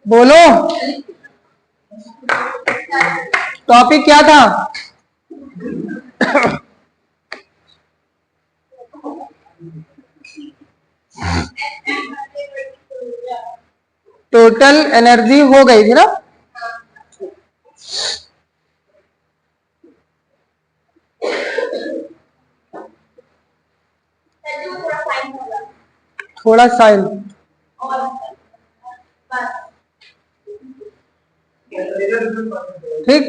बोलो, टॉपिक क्या था? टोटल एनर्जी हो गई थी ना? थोड़ा साइन ठीक,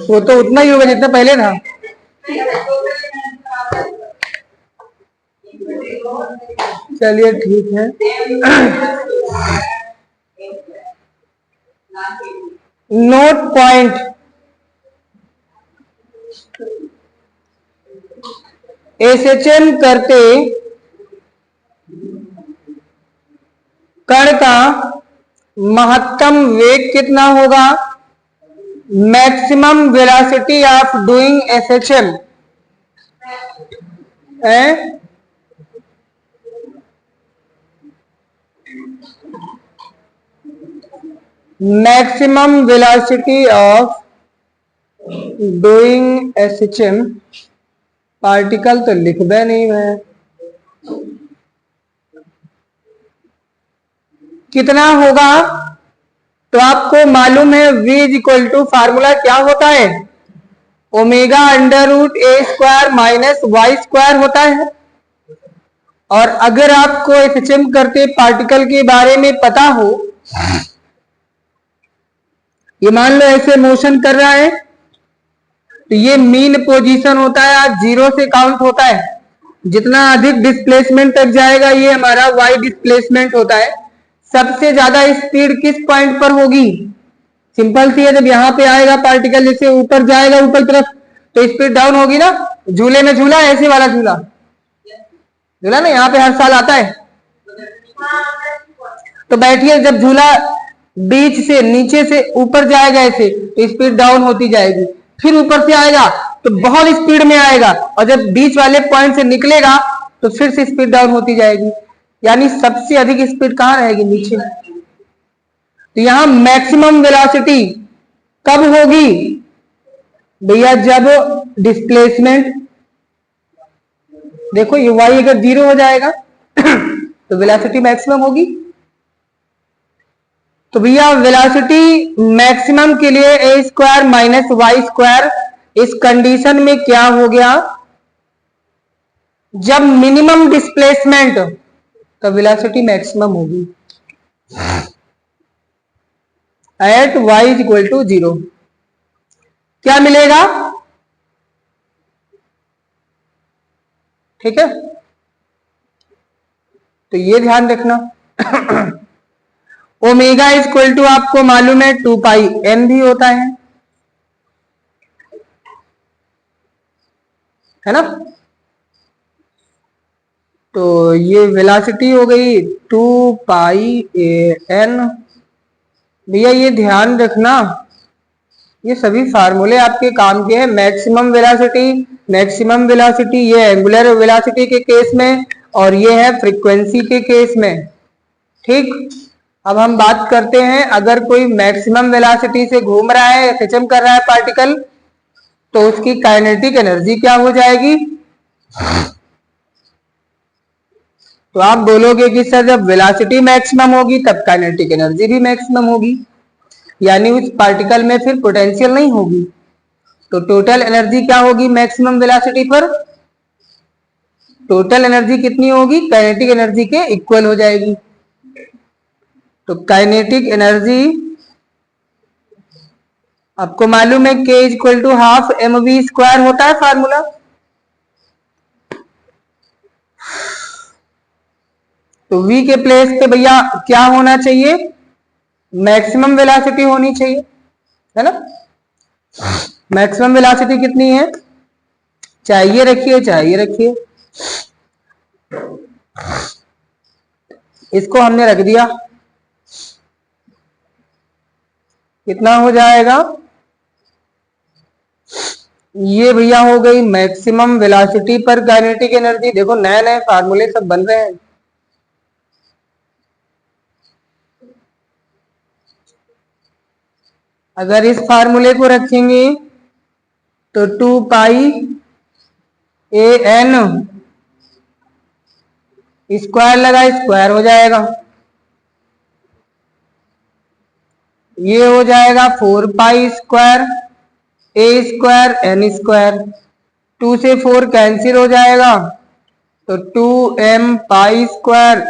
वो तो उतना ही होगा जितना पहले था। चलिए ठीक है। नोट पॉइंट, एसएचएम करते कण का महत्तम वेग कितना होगा? Maximum velocity of doing SHM है maximum velocity of doing SHM. Particle तो लिख दे नहीं है, कितना होगा? तो आपको मालूम है v is equal to formula क्या होता है? Omega under root a square minus y square होता है। और अगर आपको एसएचएम करते पार्टिकल के बारे में पता हो, ये मान लो ऐसे मोशन कर रहा है, तो ये मीन पोजीशन होता है, आज जीरो से काउंट होता है। जितना अधिक डिस्प्लेसमेंट तक जाएगा ये हमारा वाई डिस्प्लेसमेंट होता है। सबसे ज्यादा स्पीड किस पॉइंट पर होगी? सिंपल सी है, जब यहाँ पे आएगा पार्टिकल, जैसे ऊपर जाएगा ऊपर तरफ, तो स्पीड डाउन होगी ना। झूले में झूला, ऐसे वाला झूला झूला ना, यहाँ पे हर साल आता है। तो बैठिए, जब झूला बीच से नीचे से ऊपर जाएगा ऐसे, तो स्पीड डाउन होती जाएगी। फिर ऊपर से आएगा तो बहुत स्पीड में आएगा, और जब बीच वाले पॉइंट से निकलेगा तो फिर से स्पीड डाउन होती जाएगी। यानी सबसे अधिक स्पीड कहाँ रहेगी? नीचे। तो यहां मैक्सिमम वेलोसिटी कब होगी भैया? जब डिस्प्लेसमेंट, देखो ये y अगर जीरो हो जाएगा तो वेलोसिटी मैक्सिमम होगी। तो भैया वेलोसिटी मैक्सिमम के लिए a square minus y square, इस कंडीशन में क्या हो गया? जब मिनिमम डिस्प्लेसमेंट, तो वेलोसिटी मैक्सिमम होगी at y is equal to zero. क्या मिलेगा? ठीक है, तो ये ध्यान रखना। ओमेगा इज इक्वल टू आपको मालूम है 2 पाई एन भी होता है ना। तो ये वेलोसिटी हो गई 2 पाई एन। भैया ये ध्यान रखना, ये सभी फार्मूले आपके काम के हैं। मैक्सिमम वेलोसिटी ये एंगुलर वेलोसिटी के केस में, और ये है फ्रीक्वेंसी के केस में। ठीक, अब हम बात करते हैं, अगर कोई मैक्सिमम वेलोसिटी से घूम रहा है, एसएचएम कर रहा है पार्टिकल, तो उसकी काइनेटिक एनर्जी क्या हो जाएगी? तो आप बोलोगे कि सर जब वेलोसिटी मैक्सिमम होगी तब काइनेटिक एनर्जी भी मैक्सिमम होगी, यानी उस पार्टिकल में फिर पोटेंशियल नहीं होगी। तो टोटल एनर्जी क्या होगी मैक्सिमम वेलोसिटी पर? टोटल एनर्जी कितनी होगी? काइनेटिक एनर्जी के इक्वल हो जाएगी। तो काइनेटिक एनर्जी आपको मालूम है k is equal to half m v square होता है फार्मूला। तो v के प्लेस पे भैया क्या होना चाहिए? मैक्सिमम वेलोसिटी होनी चाहिए, है ना। मैक्सिमम वेलोसिटी कितनी है? चाहे ये रखिए चाहे ये रखिए, इसको हमने रख दिया, कितना हो जाएगा? ये भैया हो गई मैक्सिमम वेलोसिटी पर काइनेटिक एनर्जी। देखो नए नए फार्मूले सब बन रहे हैं। अगर इस फार्मूले को रखेंगे तो 2 पाई ए एन स्क्वायर लगा स्क्वायर हो जाएगा, ये हो जाएगा 4 पाई स्क्वायर ए स्क्वायर एन स्क्वायर, 2 से 4 कैंसिल हो जाएगा तो 2m पाई स्क्वायर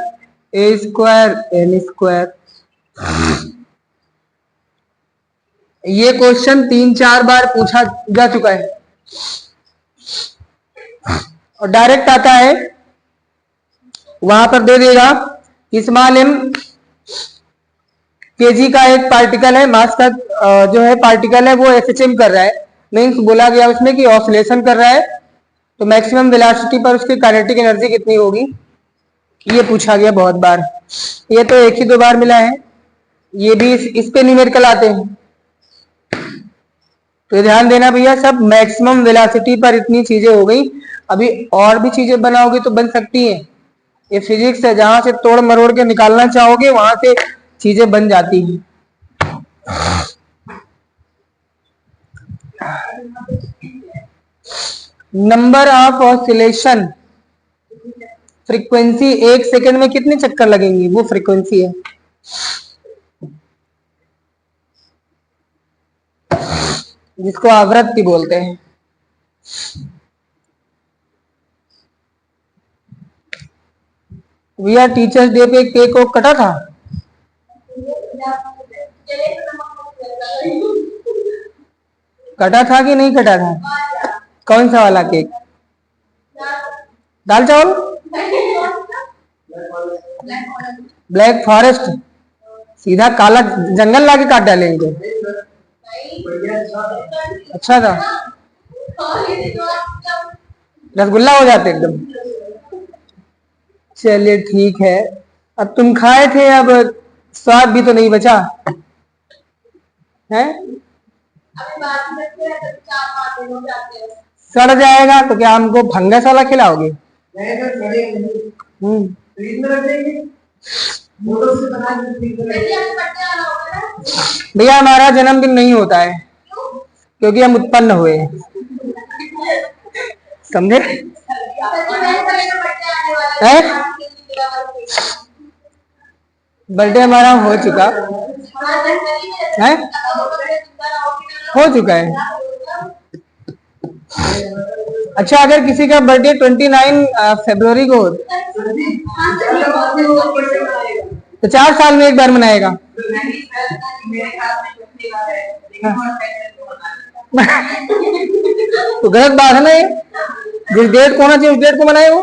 ए स्क्वायर एन स्क्वायर। ये क्वेश्चन 3-4 बार पूछा जा चुका है और डायरेक्ट आता है, वहां पर दे देगा स्मॉल m केजी का एक पार्टिकल है, मास का जो है पार्टिकल है वो एसएचएम कर रहा है, मीन्स बोला गया उसमें कि ऑसिलेशन कर रहा है, तो मैक्सिमम वेलोसिटी पर उसकी काइनेटिक एनर्जी कितनी होगी, ये पूछा गया बहुत बार। ये तो 1 ही 2 बार मिला है, ये भी इस पे न्यूमेरिकल आते हैं, तो ध्यान देना भैया, सब मैक्सिमम वेलोसिटी पर इतनी चीजें हो गई, अभी और भी चीजें बनाओगे तो बन सकती हैं, ये फिजिक्स है, जहां से तोड़ मरोड़ के निकालना चाहोगे वहां से चीजें बन जाती हैं। Number of oscillation, frequency 1 second में कितने चक्कर लगेंगे, वो फ्रीक्वेंसी है। जिसको आवृत्ति बोलते हैं। भैया टीचर्स डे पे केक को कटा था, कटा था कि नहीं कटा था, कौन सा वाला केक, दाल चावल, ब्लैक फॉरेस्ट, सीधा काला जंगल लाके काट डालेंगे, अच्छा था, रसगुल्ला हो जाते एकदम। चलिए ठीक है, अब तुम खाए थे, अब स्वाद भी तो नहीं बचा है, सड़ जाएगा तो क्या हमको फंगस वाला खिलाओगे? भैया हमारा जन्मदिन नहीं होता है क्योंकि हम उत्पन्न हुए हैं, समझे? बर्थडे हमारा हो चुका है, हो चुका है। अच्छा, अगर किसी का बर्थडे 29 फरवरी को हो तो 4 साल में एक बार मनाएगा। तो गलत बात है ना ये, जिस डेट को होना चाहिए उस डेट को मनाए वो।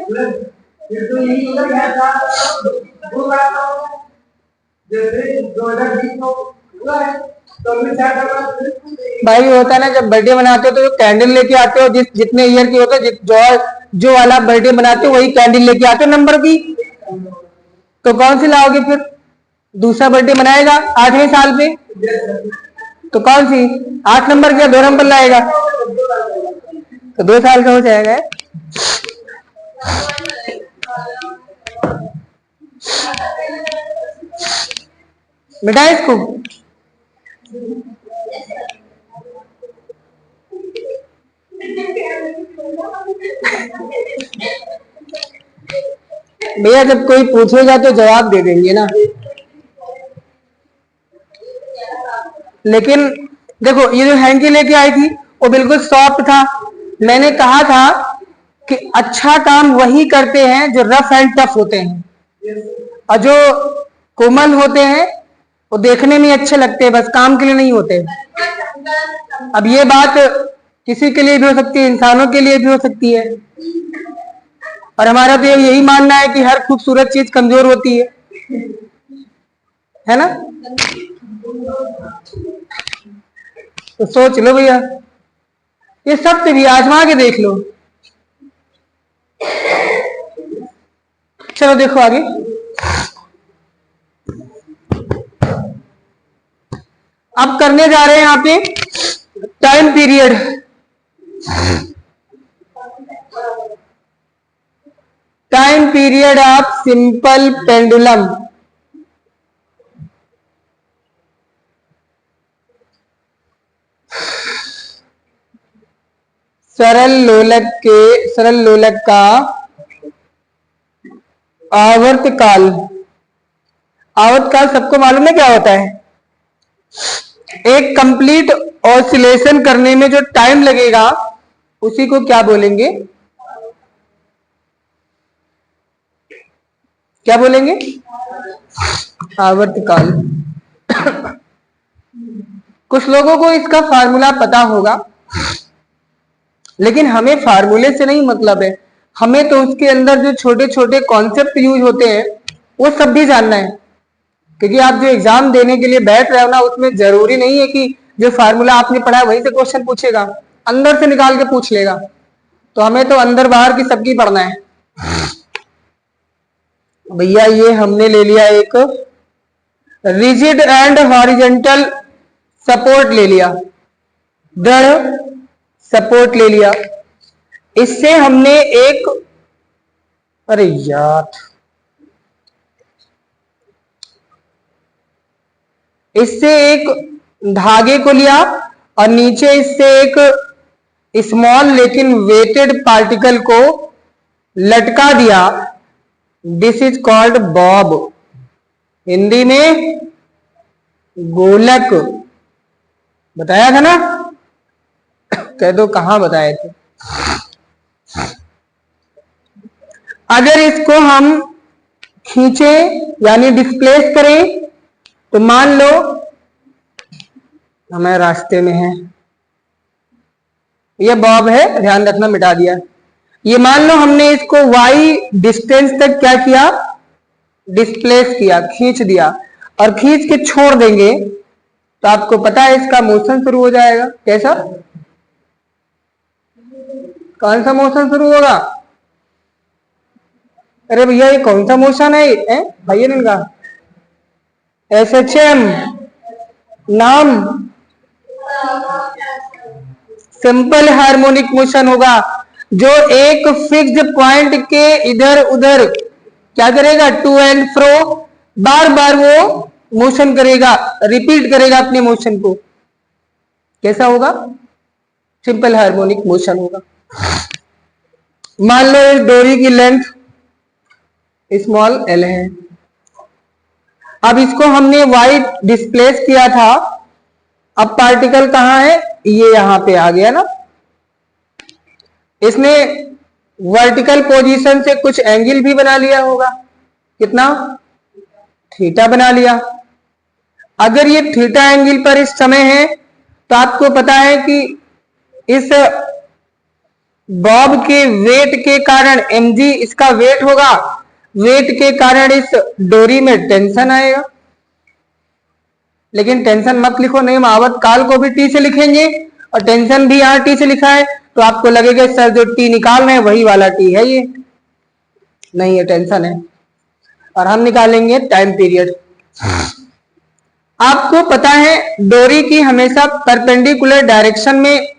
भाई होता है ना, जब बर्थडे मनाते हो तो कैंडल लेके आते हो, जितने ईयर की होते हो, जो वाला बर्थडे मनाते हो वही कैंडल लेके आते हो नंबर की, तो कौन सी लाओगे फिर? दूसरा बर्थडे मनाएगा 8वें साल पे, तो कौन सी 8 नंबर की 2 नंबर लाएगा, तो 2 साल का हो जाएगा। बेटा इसको भैया जब कोई पूछेगा तो जवाब दे देंगे ना, लेकिन देखो ये जो हैंकी लेके आई थी वो बिल्कुल सॉफ्ट था, मैंने कहा था कि अच्छा काम वही करते हैं जो रफ एंड टफ होते हैं, और जो कोमल होते हैं वो देखने में अच्छे लगते हैं, बस काम के लिए नहीं होते। अब ये बात किसी के लिए भी हो सकती है, इंसानों के लिए भी हो सकती है, और हमारा तो यही मानना है कि हर खूबसूरत चीज कमजोर होती है ना? तो सोच लो भैया, ये सब पे भी आजमा के देख लो। चलो देखो आगे, अब करने जा रहे हैं यहाँ पे time period. Time period of simple pendulum. सरल लोलक का आवर्तकाल। आवर्तकाल सबको मालूम है क्या होता है? एक कंप्लीट ऑसिलेशन करने में जो टाइम लगेगा उसी को क्या बोलेंगे? क्या बोलेंगे? आवर्तकाल। कुछ लोगों को इसका फार्मूला पता होगा, लेकिन हमें फार्मूले से नहीं मतलब है, हमें तो उसके अंदर जो छोटे छोटे कॉन्सेप्ट यूज होते हैं वो सब भी जानना है। क्योंकि आप जो एग्जाम देने के लिए बैठ रहे हो ना, उसमें जरूरी नहीं है कि जो फार्मूला आपने पढ़ा है वहीं से क्वेश्चन पूछेगा, अंदर से निकाल के पूछ लेगा। तो हमें तो अंदर बाहर की सबकी पढ़ना है। भैया ये हमने ले लिया एक रिजिड एंड हॉरिजेंटल सपोर्ट ले लिया, दृढ़ सपोर्ट ले लिया। इससे हमने एक, अरे यार, इससे एक धागे को लिया और नीचे इससे एक स्मॉल लेकिन वेटेड पार्टिकल को लटका दिया। This is called Bob, Hindi में गोलक। बताया था ना? कह दो कहां बताए थे। अगर इसको हम खींचे यानी डिस्प्लेस करें तो मान लो हमें रास्ते में है, ये बॉब है, ध्यान रखना, मिटा दिया। ये मान लो हमने इसको y डिस्टेंस तक क्या किया? डिस्प्लेस किया, खींच दिया, और खींच के छोड़ देंगे तो आपको पता है इसका मोशन शुरू हो जाएगा। कैसा? कौन सा मोशन शुरू होगा? अरे भैया ये कौन सा मोशन है भैया ने कहा? SHM नाम सिंपल हार्मोनिक मोशन होगा, जो एक फिक्स्ड पॉइंट के इधर उधर क्या करेगा? टू एंड फ्रो, बार बार वो मोशन करेगा, रिपीट करेगा अपने मोशन को। कैसा होगा? सिंपल हार्मोनिक मोशन होगा। मान लो इस डोरी की लेंथ स्मॉल l है। अब इसको हमने y डिस्प्लेस किया था, अब पार्टिकल कहां है? ये यहां पे आ गया ना। इसने वर्टिकल पोजीशन से कुछ एंगल भी बना लिया होगा। कितना? थीटा बना लिया। अगर ये थीटा एंगल पर इस समय है तो आपको पता है कि इस बॉब के वेट के कारण mg इसका वेट होगा, वेट के कारण इस डोरी में टेंशन आएगा। लेकिन टेंशन मत लिखो, नहीं, आवत काल को भी टी से लिखेंगे और टेंशन भी यहाँ टी से लिखा है तो आपको लगेगा सर जो टी निकाल रहे हैं वही वाला टी है। ये नहीं, ये टेंशन है, और हम निकालेंगे टाइम पीरियड। आपको पता है डोरी की हमेशा परपेंडिकुलर डायरेक्शन में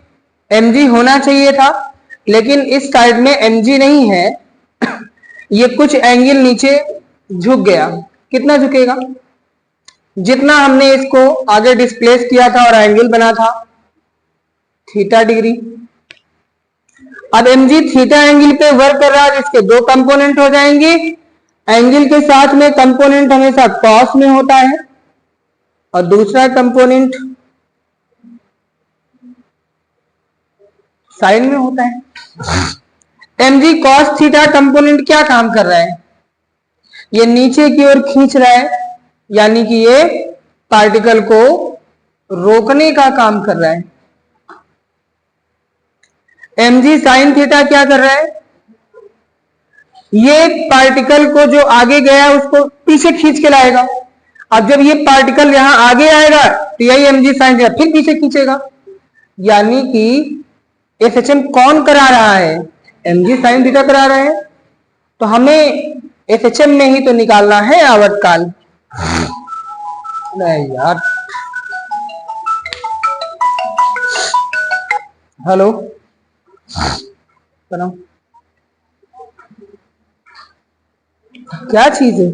mg होना चाहिए था, लेकिन इस साइड में mg नहीं है। ये कुछ एंगल नीचे झुक गया। कितना झुकेगा? जितना हमने इसको आगे डिस्प्लेस किया था और एंगल बना था थीटा डिग्री। अब mg थीटा एंगल पे वर्क कर रहा है, इसके दो कंपोनेंट हो जाएंगे। एंगल के साथ में कंपोनेंट हमेशा कॉस में होता है और दूसरा कंपोनेंट साइन में होता है। mg cos थीटा कंपोनेंट क्या काम कर रहा है? ये नीचे की ओर खींच रहा है, यानी कि ये पार्टिकल को रोकने का काम कर रहा है। mg sin थीटा क्या कर रहा है? ये पार्टिकल को जो आगे गया उसको पीछे खींच के लाएगा। अब जब ये पार्टिकल यहां आगे आएगा तो यही mg sin थीटा फिर पीछे खींचेगा, यानी कि SHM कौन करा रहा है? mg sin थीटा करा रहा है। तो हमें SHM में ही तो निकालना है आवर्तकाल। नहीं यार, हेलो बनाओ, क्या चीज है?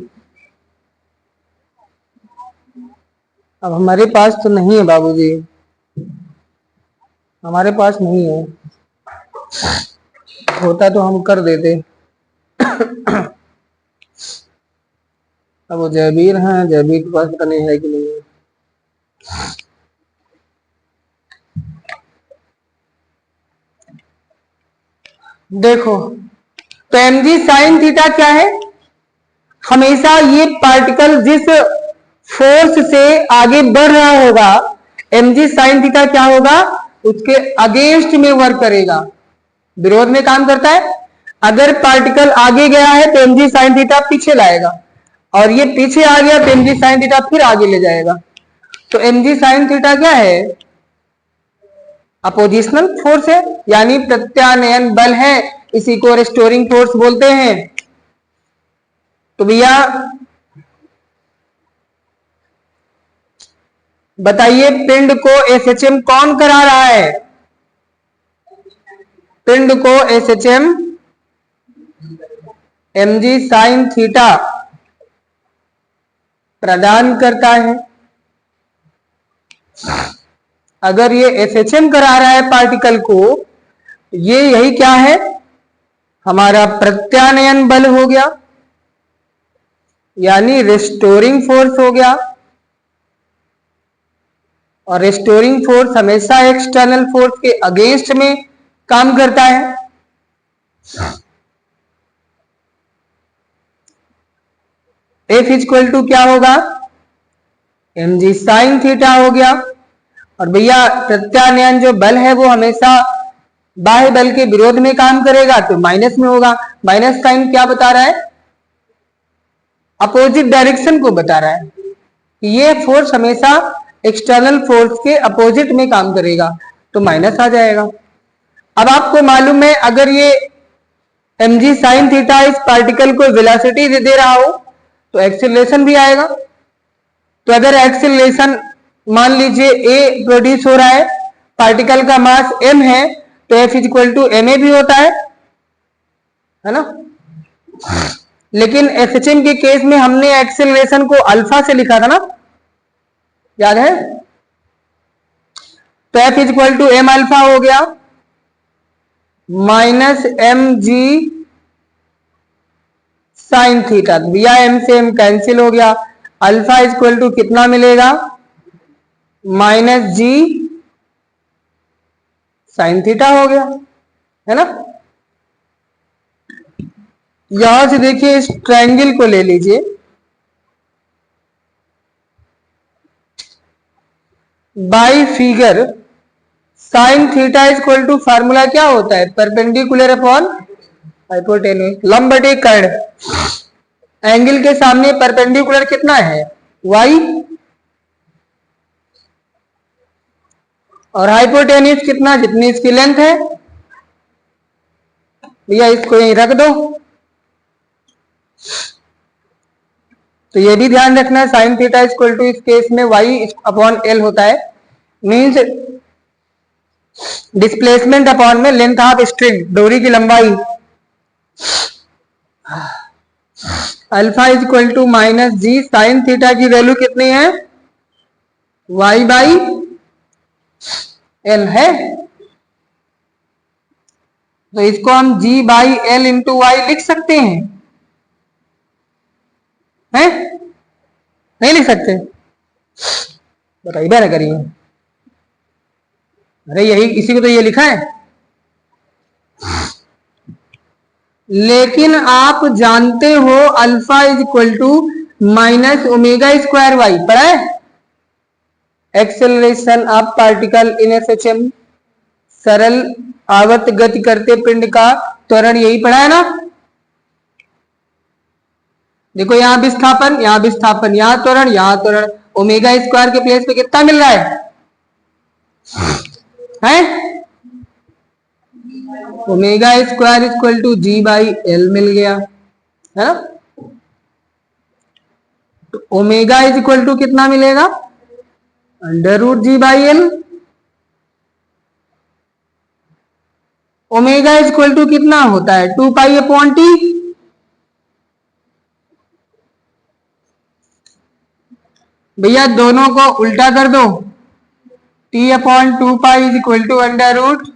अब हमारे पास तो नहीं है बाबूजी, हमारे पास नहीं है। होता तो हम कर देते। अब वो जयवीर हैं, जयवीर के पास पता नहीं है कि नहीं है। देखो तो mg साइन थीटा क्या है, हमेशा ये पार्टिकल जिस फोर्स से आगे बढ़ रहा होगा mg साइन थीटा क्या होगा, उसके अगेंस्ट में वर्क करेगा, विरोध में काम करता है। अगर पार्टिकल आगे गया है तो mg साइन थीटा पीछे लाएगा, और ये पीछे आ गया तो mg साइन थीटा फिर आगे ले जाएगा। तो mg साइन थीटा क्या है, अपोजिशनल फोर्स है, यानी प्रत्यानयन बल है, इसी को रेस्टोरिंग फोर्स बोलते हैं। तो भैया बताइए पिंड को एसएचएम कौन करा रहा है, पिंड को एसएचएम mg साइन थीटा प्रदान करता है। अगर ये एसएचएम करा रहा है पार्टिकल को, ये यही क्या है, हमारा प्रत्यानयन बल हो गया, यानी रेस्टोरिंग फोर्स हो गया। और रेस्टोरिंग फोर्स हमेशा एक्सटर्नल फोर्स के अगेंस्ट में काम करता है। F इक्वल टू क्या होगा, mg साइन थीटा हो गया। और भैया प्रत्यानयन जो बल है वो हमेशा बाह्य बल के विरोध में काम करेगा, तो माइनस में होगा। माइनस साइन क्या बता रहा है, अपोजिट डायरेक्शन को बता रहा है, ये फोर्स हमेशा एक्सटर्नल फोर्स के अपोजिट में काम करेगा, तो माइनस आ जाएगा। अब आपको मालूम है अगर ये mg साइन थीटा इस पार्टिकल को वेलोसिटी दे रहा हो तो एक्सीलरेशन भी आएगा। तो अगर एक्सीलरेशन मान लीजिए a प्रोड्यूस हो रहा है, पार्टिकल का मास m है, तो F इक्वल टू ma भी होता है ना। लेकिन एसएचएम के केस में हमने एक्सीलरेशन को अल्फा से लिखा था ना, याद है। तो F equal to m alpha हो गया माइनस mg साइन थीटा, भैया m से m कैंसिल हो गया, अल्फा इक्वल टू कितना मिलेगा, माइनस g साइन थीटा हो गया, है ना। यहां से देखिए इस ट्रायंगल को ले लीजिए, by figure sine theta equal to formula क्या होता है, परपेंडिकुलर अपॉन हाइपोटेन्यूज, लंब बटे कर्ण। एंगल के सामने परपेंडिकुलर कितना है, y, और हाइपोटेन्यूज कितना, जितनी इसकी लेंथ है। भैया इसको यहीं रख दो। तो ये भी ध्यान रखना, साइन थीटा इक्वल टू इस केस में y अपॉन l होता है, मीन्स डिस्प्लेसमेंट अपॉन में लेंथ ऑफ स्ट्रिंग, डोरी की लंबाई। Alpha equal to minus g, sine theta की वैल्यू कितनी है, y बाई l है। तो इसको हम g by l into y लिख सकते हैं, हैं? नहीं लिख सकते, बताइए ना करिए। अरे यही इसी को तो ये लिखा है। लेकिन आप जानते हो alpha is equal to minus omega square Y, पढ़ा है। Acceleration of particle in SHM, सरल आवर्त गति करते पिंड का त्वरण, यही पढ़ा है ना। देखो यहां विस्थापन, यहां विस्थापन, यहां त्वरण, यहां त्वरण, ओमेगा स्क्वायर के प्लेस पे कितना मिल रहा है? Omega square equal to g by l मिल गया, है ना। तो ओमेगा इज इक्वल टू कितना मिलेगा, under root g by l. Omega is equal to कितना होता है, 2 पाई अपॉन टी। भैया दोनों को उल्टा कर दो, t upon 2 pi is equal to under root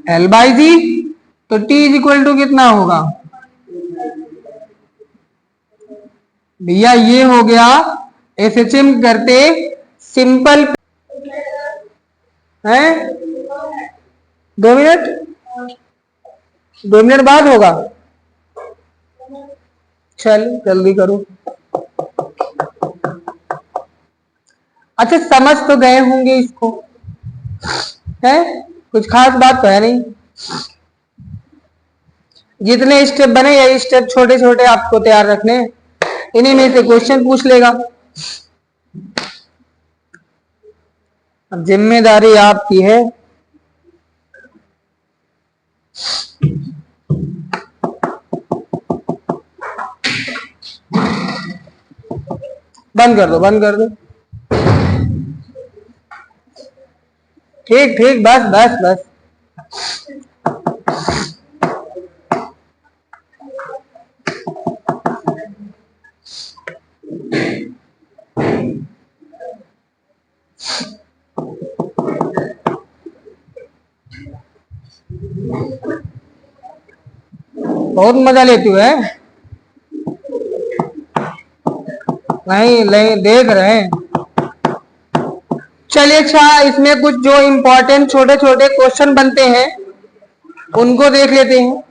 l by g, तो टी इज इक्वल टू कितना होगा भैया, ये हो गया एसएचएम करते सिंपल है। 2 मिनट, 2 मिनट बाद होगा, चल जल्दी करो। अच्छा समझ तो गए होंगे इसको, है कुछ खास बात तो है नहीं। जितने स्टेप बने यही स्टेप छोटे छोटे आपको तैयार रखने, इन्हीं में से क्वेश्चन पूछ लेगा। अब जिम्मेदारी आपकी है। बंद कर दो, बंद कर दो। ठीक ठीक, बस बस बस। बहुत मजा लेती हूँ है, नहीं देख रहे हैं। चलिए अच्छा, इसमें कुछ जो इंपॉर्टेंट छोटे छोटे क्वेश्चन बनते हैं उनको देख लेते हैं।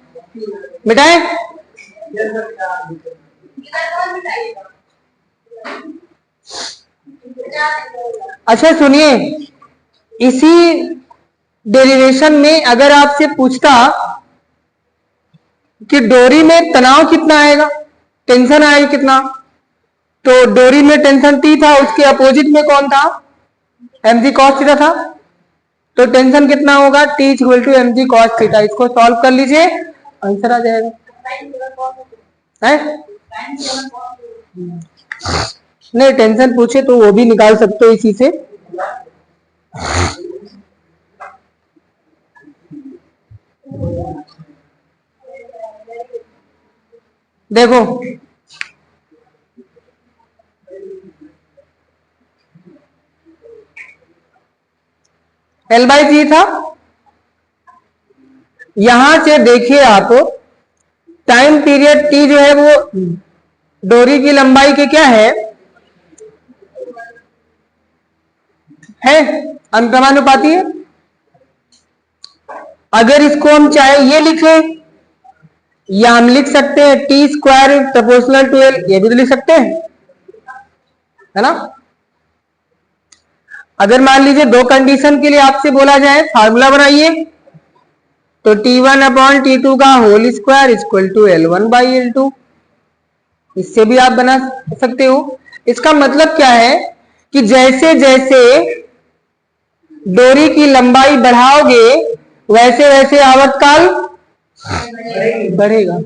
मिटाए, अच्छा सुनिए, इसी डेरिवेशन में अगर आपसे पूछता कि डोरी में तनाव कितना आएगा, टेंशन आएगा कितना, तो डोरी में टेंशन टी था, उसके अपोजिट में कौन था, mg cos थीटा था, तो टेंशन कितना होगा, T equal to mg cos theta. इसको सॉल्व कर लीजिए, आंसर आ जाएगा है? नहीं टेंशन पूछे तो वो भी निकाल सकते हो इसी से। देखो एल बाई जी था, यहां से देखिए आप टाइम पीरियड टी जो है वो डोरी की लंबाई के क्या है अनुक्रमानुपाती है। अगर इसको हम चाहे ये लिखे या हम लिख सकते हैं T square proportional to l, ये भी तो लिख सकते हैं, है ना। अगर मान लीजिए दो कंडीशन के लिए आपसे बोला जाए फार्मूला बनाइए, तो T1 अपॉन T2 का whole square equal to L1 by L2, इससे भी आप बना सकते हो। इसका मतलब क्या है कि जैसे जैसे डोरी की लंबाई बढ़ाओगे वैसे वैसे आवर्तकाल बढ़ेगा।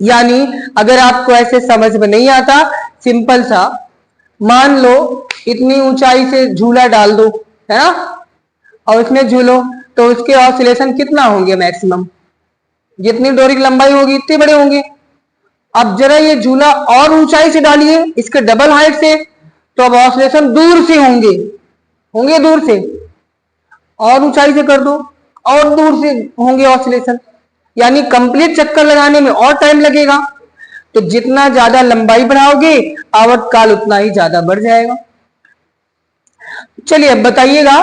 यानी अगर आपको ऐसे समझ में नहीं आता, सिंपल सा मान लो इतनी ऊंचाई से झूला डाल दो, है ना, और उसमें झूलो तो उसके ऑसिलेशन कितना होंगे, मैक्सिमम जितनी डोरी की लंबाई होगी इतने बड़े होंगे। अब जरा ये झूला और ऊंचाई से डालिए, इसके डबल हाइट से, तो अब ऑसिलेशन दूर से होंगे दूर से, और ऊंचाई से कर दो और दूर से होंगे ऑसिलेशन, यानी कंप्लीट चक्कर लगाने में और टाइम लगेगा। तो जितना ज्यादा लंबाई बढ़ाओगे आवर्तकाल उतना ही ज्यादा बढ़ जाएगा। चलिए अब बताइएगा,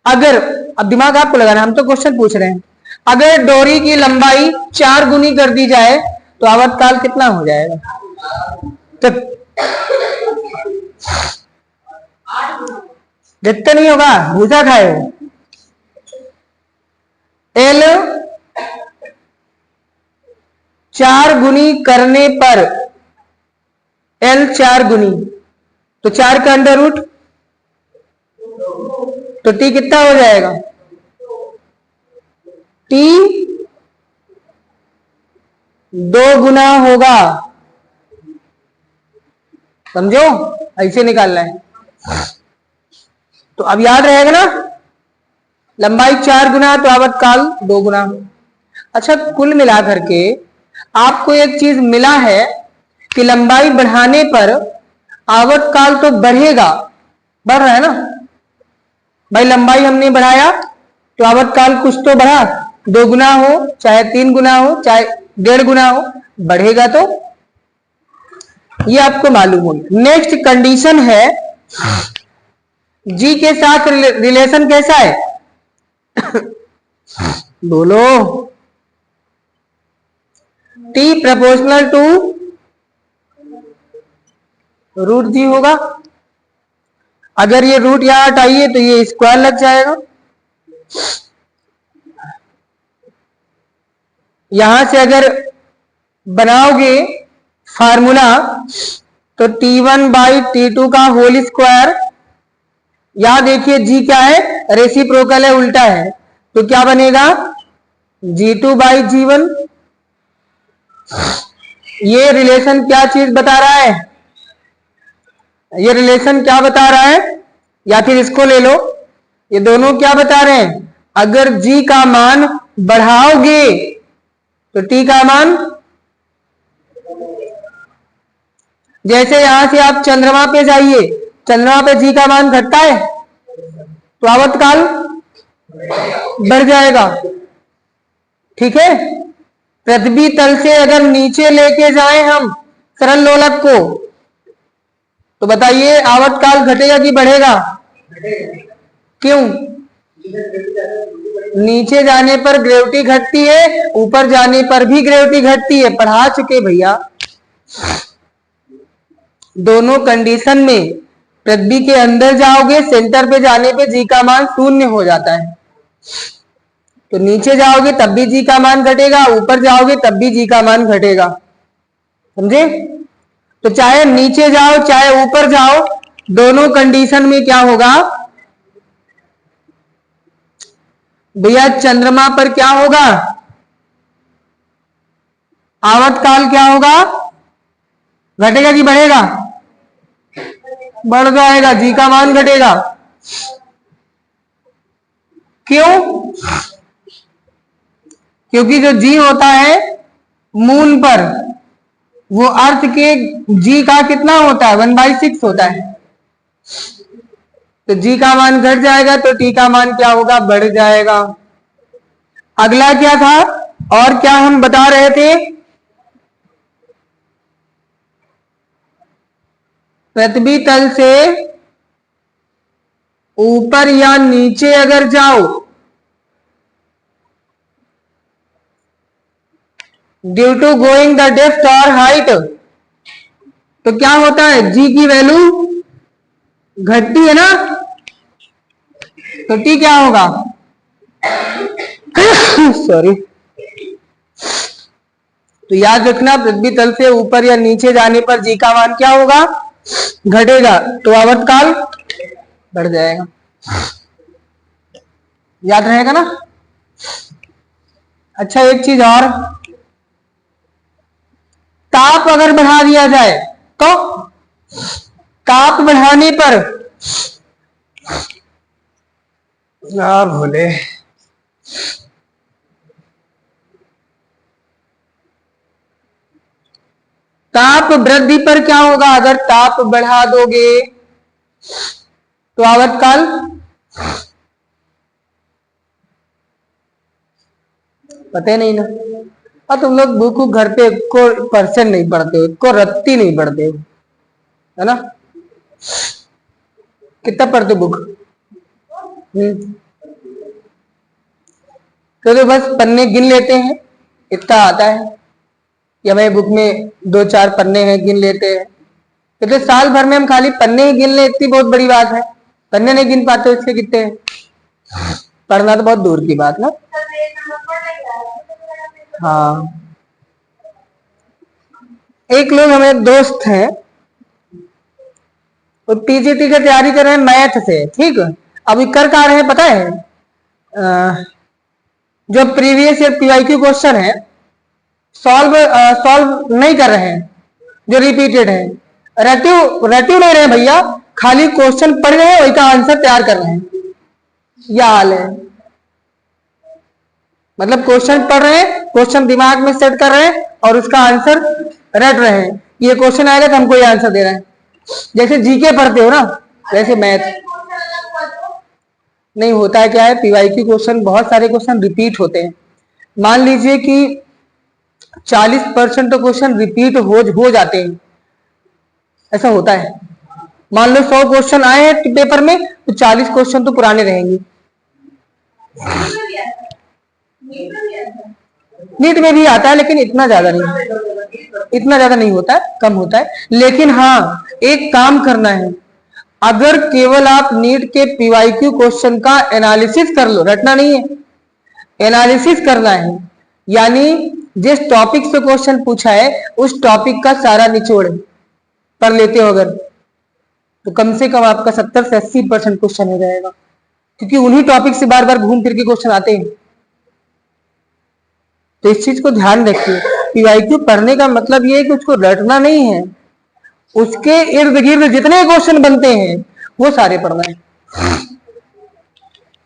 अगर अब दिमाग आपको लगाना, हम तो क्वेश्चन पूछ रहे हैं, अगर डोरी की लंबाई 4 गुनी कर दी जाए तो आवर्तकाल कितना हो जाएगा, तो जितना नहीं होगा भूसा खाए हो। एल 4 गुनी करने पर एल 4 गुनी, तो 4 का अंडर रूट, तो टी कितना हो जाएगा, टी 2 गुना होगा, समझो, ऐसे निकालना है। तो अब याद रहेगा ना, लंबाई 4 गुना तो आवर्तकाल 2 गुना। अच्छा कुल मिलाकर के आपको एक चीज मिला है कि लंबाई बढ़ाने पर आवर्तकाल तो बढ़ेगा, बढ़ रहा है ना भाई, लंबाई हमने बढ़ाया तो आवर्तकाल कुछ तो बढ़ा, 2 गुना हो चाहे 3 गुना हो चाहे 1.5 गुना हो, बढ़ेगा तो ये आपको मालूम होगा। नेक्स्ट कंडीशन है जी के साथ रिलेशन कैसा है? बोलो। T प्रोपोर्शनल टू रूट जी होगा। अगर ये रूट यहां हटाइए तो ये स्क्वायर लग जाएगा। यहां से अगर बनाओगे फार्मूला तो T1 बाई T2 का होल स्क्वायर, यहां देखिए जी क्या है? रेसिप्रोकल है, उल्टा है, तो क्या बनेगा? G2 by G1। ये रिलेशन क्या चीज बता रहा है? ये रिलेशन क्या बता रहा है? या फिर इसको ले लो, ये दोनों क्या बता रहे हैं? अगर जी का मान बढ़ाओगे तो टी का मान, जैसे यहां से आप चंद्रमा पे जाइए, चंद्रमा पे जी का मान घटता है तो आवर्तकाल बढ़ जाएगा। ठीक है, पृथ्वी तल से अगर नीचे लेके जाएं हम सरल लोलक को, तो बताइए आवर्तकाल घटेगा कि बढ़ेगा? क्यों? नीचे जाने पर ग्रेविटी घटती है, ऊपर जाने पर भी ग्रेविटी घटती है, पढ़ा चुके भैया। दोनों कंडीशन में पृथ्वी के अंदर जाओगे, सेंटर पे जाने पे जी का मान 0 हो जाता है, तो नीचे जाओगे तब भी जी का मान घटेगा, ऊपर जाओगे तब भी जी का मान घटेगा। समझे? तो चाहे नीचे जाओ चाहे ऊपर जाओ, दोनों कंडीशन में क्या होगा भैया? चंद्रमा पर क्या होगा? आवर्तकाल क्या होगा? घटेगा कि बढ़ेगा? बढ़ जाएगा, जी का मान घटेगा। क्यों? क्योंकि जो जी होता है मून पर, वो अर्थ के जी का कितना होता है? 1/6 होता है। तो जी का मान घट जाएगा तो टी का मान क्या होगा? बढ़ जाएगा। अगला क्या था और क्या हम बता रहे थे? पृथ्वी तल से ऊपर या नीचे अगर जाओ, due to going the depth और हाइट, तो क्या होता है? जी की वैल्यू घटती है ना, तो टी क्या होगा? सॉरी। तो याद रखना, पृथ्वी तल से ऊपर या नीचे जाने पर जी का मान क्या होगा? घटेगा, तो आवर्तकाल बढ़ जाएगा। याद रहेगा ना? अच्छा, एक चीज और, ताप अगर बढ़ा दिया जाए तो ताप बढ़ाने पर भोले ताप वृद्धि पर क्या होगा? अगर ताप बढ़ा दोगे तो आवर्तकाल पता नहीं ना। और तुम लोग बुक घर पे को परसेंट नहीं पढ़ते हो, को रत्ती नहीं पढ़ते हो, है ना? कितना पढ़ते बुक? तो बस पन्ने गिन लेते हैं, इतना आता है कि हमें बुक में 2-4 पन्ने हैं, गिन लेते हैं। तो साल भर में हम खाली पन्ने ही गिन ले, इतनी बहुत बड़ी बात है। पन्ने नहीं गिन पाते, इसके कितने हैं? पढ़ना तो बहुत दूर की बात ना। हाँ, एक लोग हमें दोस्त हैं, वो टीजीटी की तैयारी कर रहे हैं मैथ से। ठीक, अभी कर रहे हैं पता है? जो प्रीवियस ईयर पीवाईक्यू क्वेश्चन है सॉल्व नहीं कर रहे हैं, जो रिपीटेड है। रेटिव नहीं रहे भैया, खाली क्वेश्चन पढ़ रहे हैं, वही का आंसर तैयार कर रहे हैं। यह हाल है। मतलब क्वेश्चन पढ़ रहे हैं, क्वेश्चन दिमाग में सेट कर रहे हैं और उसका आंसर रट रहे हैं। ये क्वेश्चन आएगा तो हमको ये आंसर दे रहे हैं। जैसे जीके पढ़ते हो ना, वैसे मैथ। नहीं होता है क्या है, पीवाईक्यू क्वेश्चन बहुत सारे क्वेश्चन रिपीट होते हैं। मान लीजिए कि 40% तो क्वेश्चन रिपीट हो जाते हैं, ऐसा होता है। मान लो 100 क्वेश्चन आए हैं पेपर में तो 40 क्वेश्चन तो पुराने रहेंगे। नीट में भी आता है लेकिन इतना ज्यादा नहीं होता है, कम होता है। लेकिन हाँ, एक काम करना है, अगर केवल आप नीट के पीवाईक्यू क्वेश्चन का एनालिसिस कर लो, रटना नहीं है, एनालिसिस करना है, यानी जिस टॉपिक से क्वेश्चन पूछा है उस टॉपिक का सारा निचोड़ कर लेते हो अगर, तो कम से कम आपका 70 से 80% क्वेश्चन हो जाएगा, क्योंकि उन्हीं टॉपिक से बार बार घूम फिर के क्वेश्चन आते हैं। तो इस चीज को ध्यान रखिए, पीवाईक्यू पढ़ने का मतलब ये है कि उसको रटना नहीं है, उसके इर्द गिर्द जितने क्वेश्चन बनते हैं वो सारे पढ़ना है,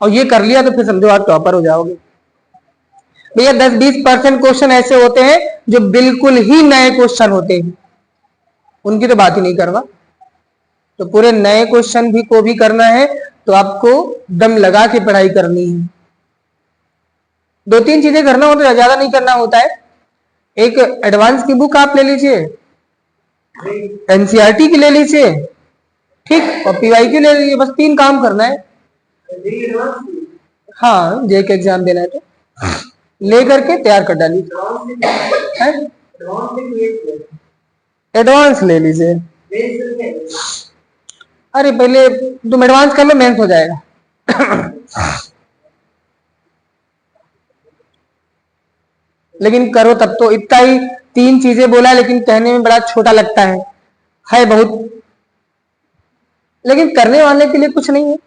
और ये कर लिया तो फिर समझो आप टॉपर हो जाओगे। भैया 10-20% क्वेश्चन ऐसे होते हैं जो बिल्कुल ही नए क्वेश्चन होते हैं, उनकी तो बात ही नहीं करवा। तो पूरे नए क्वेश्चन भी को भी करना है तो आपको दम लगा के पढ़ाई करनी है। 2-3 चीजें करना होता है, ज्यादा नहीं करना होता है। एक एडवांस की बुक आप ले लीजिए, एनसीईआरटी की ले लीजिए, ठीक, और पीवाईक्यू ले लीजिए, बस 3 काम करना है। हाँ, जे के एग्जाम देना है तो ले करके तैयार कर डालिए, एडवांस ले लीजिए। अरे पहले तुम एडवांस कर लो, मेंस हो जाएगा। लेकिन करो तब तो, इतना ही 3 चीजें बोला लेकिन कहने में बड़ा छोटा लगता है बहुत, लेकिन करने वाले के लिए कुछ नहीं है।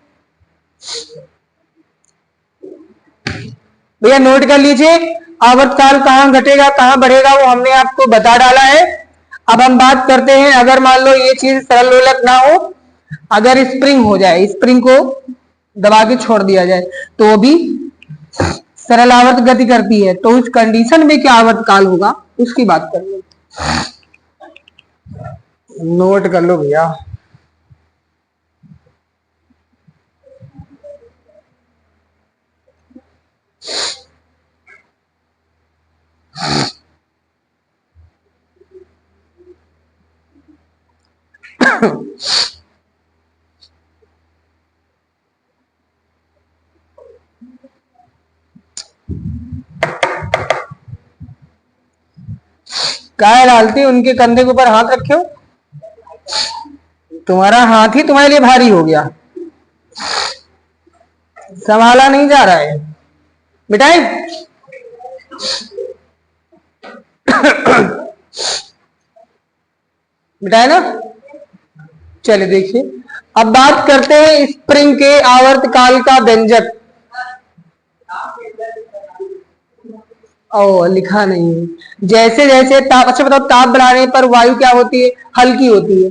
भैया नोट कर लीजिए, आवर्तकाल कहाँ घटेगा कहाँ बढ़ेगा वो हमने आपको बता डाला है। अब हम बात करते हैं, अगर मान लो ये चीज सरल लोलक ना हो, अगर स्प्रिंग हो जाए, स्प्रिंग को दबा के छोड़ दिया जाए तो भी सरल आवर्त गति करती है, तो उस कंडीशन में क्या आवर्तकाल होगा उसकी बात करेंगे। नोट कर लो भैया। काय डालती उनके कंधे के ऊपर हाथ रखे हो, तुम्हारा हाथ ही तुम्हारे लिए भारी हो गया, संभाला नहीं जा रहा है मिठाई। मिठाई ना, चलिए देखिए, अब बात करते हैं स्प्रिंग के आवर्तकाल का व्यंजक। ओ लिखा नहीं है, जैसे जैसे ताप, अच्छा बताओ, ताप बढ़ाने पर वायु क्या होती है, हल्की होती है,